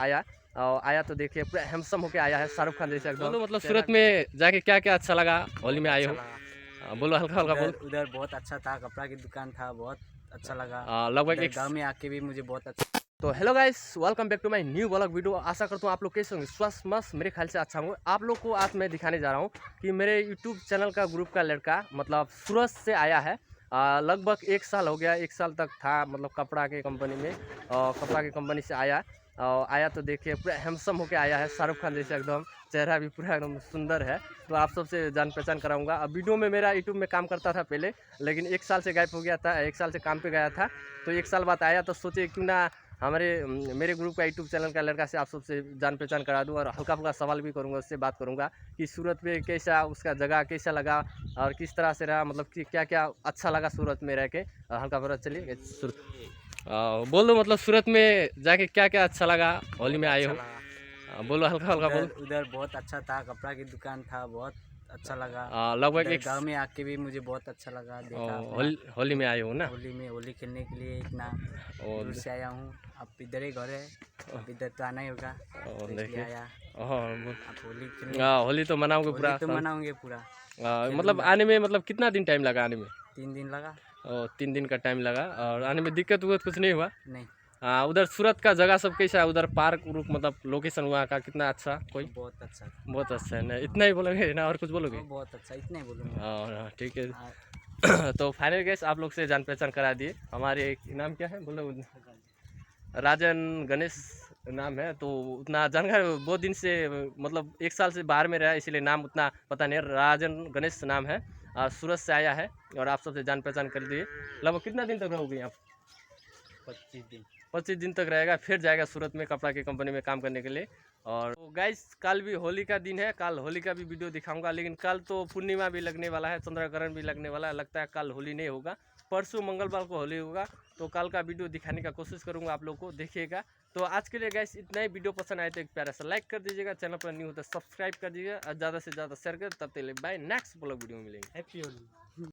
आया और आया तो देखिए पूरा हैंडसम होके आया है, शाहरुख खान जैसे एकदम। बोलो मतलब सूरत में जाके क्या क्या अच्छा लगा, होली में आए हो? बोलो हल्का हल्का बोलो। उधर बहुत अच्छा था, कपड़ा की दुकान था, बहुत अच्छा लगा। लगभग इधर एक गांव में आके भी मुझे बहुत अच्छा। तो hello guys, welcome back to my new blog video. आशा करता हूँ आप लोग कैसे होंगे, स्वस्थ मस्त, मेरे ख्याल से अच्छा होंगे। आप लोग को आज मैं दिखाने जा रहा हूँ कि मेरे यूट्यूब चैनल का ग्रुप का लड़का मतलब सूरत से आया है। लगभग 1 साल हो गया, 1 साल तक था मतलब कपड़ा के कंपनी में, कपड़ा की कंपनी से आया। आया तो देखिए पूरा हैंडसम होके आया है, शाहरुख खान जैसे एकदम, चेहरा भी पूरा एकदम सुंदर है। तो आप सबसे जान पहचान कराऊंगा। अब वीडियो में मेरा यूट्यूब में काम करता था पहले, लेकिन 1 साल से गायब हो गया था, 1 साल से काम पे गया था। तो 1 साल बाद आया तो सोचे क्यों ना मेरे ग्रुप का यूट्यूब चैनल का लड़का से आप सबसे जान पहचान करा दूं, और हल्का फुल्का सवाल भी करूंगा, उससे बात करूंगा कि सूरत में कैसा उसका जगह कैसा लगा और किस तरह से रहा, मतलब कि क्या क्या अच्छा लगा सूरत में रह के। हल्का फुल्का चलिए सूरत बोल दो मतलब सूरत में जाके क्या क्या अच्छा लगा, होली में आए हो? बोलो हल्का हल्का बोलो। उधर बहुत अच्छा था, कपड़ा की दुकान था, बहुत अच्छा लगा। लगभग इधर एक गांव में आके भी मुझे बहुत अच्छा लगा। देखा अपना होली में आए हो ना? होली में होली खेलने के लिए इतना दूर से आया हूँ। अब इधर ही घर है, अब इधर तो आना ही होगा, तो इसलिए देखिए आया। हाँ, अब होली खेलने, होली तो मनाओगे होली पूरा तो साल? मनाऊंगे पूरा, मतलब खेलूंगा। आने में मतलब कितना दिन टाइम लगा आने में? 3 दिन लगा। 3 दिन का टाइम लगा। और आने में दिक्कत उक्कत कुछ नहीं हुआ? नहीं, हाँ, उधर सूरत का जगह सब कैसा है? उधर पार्क उर्क मतलब लोकेशन वहाँ का कितना अच्छा? कोई बहुत अच्छा था। बहुत अच्छा है ना? हाँ, इतना ही बोलोगे ना और कुछ बोलोगे? बहुत अच्छा, इतना ही बोलूँगा। हाँ ठीक है। हाँ, तो फाइनल गैस आप लोग से जान पहचान करा दिए। हमारे नाम क्या है बोलो? राजन गणेश नाम है। तो उतना जानकार बहुत दिन से मतलब 1 साल से बाहर में रहा, इसीलिए नाम उतना पता नहीं। राजन गणेश नाम है, सूरत से आया है और आप सबसे जान पहचान कर दिए। लगभग कितना दिन तक रहोगे आप? 25 दिन। 25 दिन तक रहेगा, फिर जाएगा सूरत में कपड़ा की कंपनी में काम करने के लिए। और तो गाइस कल भी होली का दिन है, कल होली का भी वीडियो दिखाऊंगा। लेकिन कल तो पूर्णिमा भी लगने वाला है, चंद्रग्रहण भी लगने वाला है, लगता है कल होली नहीं होगा, परसों मंगलवार को होली होगा। तो कल का वीडियो दिखाने का कोशिश करूंगा, आप लोग को देखिएगा। तो आज के लिए गाइस इतना ही। वीडियो पसंद आए तो एक प्यारा सा लाइक कर दीजिएगा, चैनल पर न्यू हो तो सब्सक्राइब कर दीजिएगा और ज़्यादा से ज़्यादा शेयर कर। तब तक बाय, नेक्स्ट ब्लॉग वीडियो में मिलेंगे। हैप्पी होली।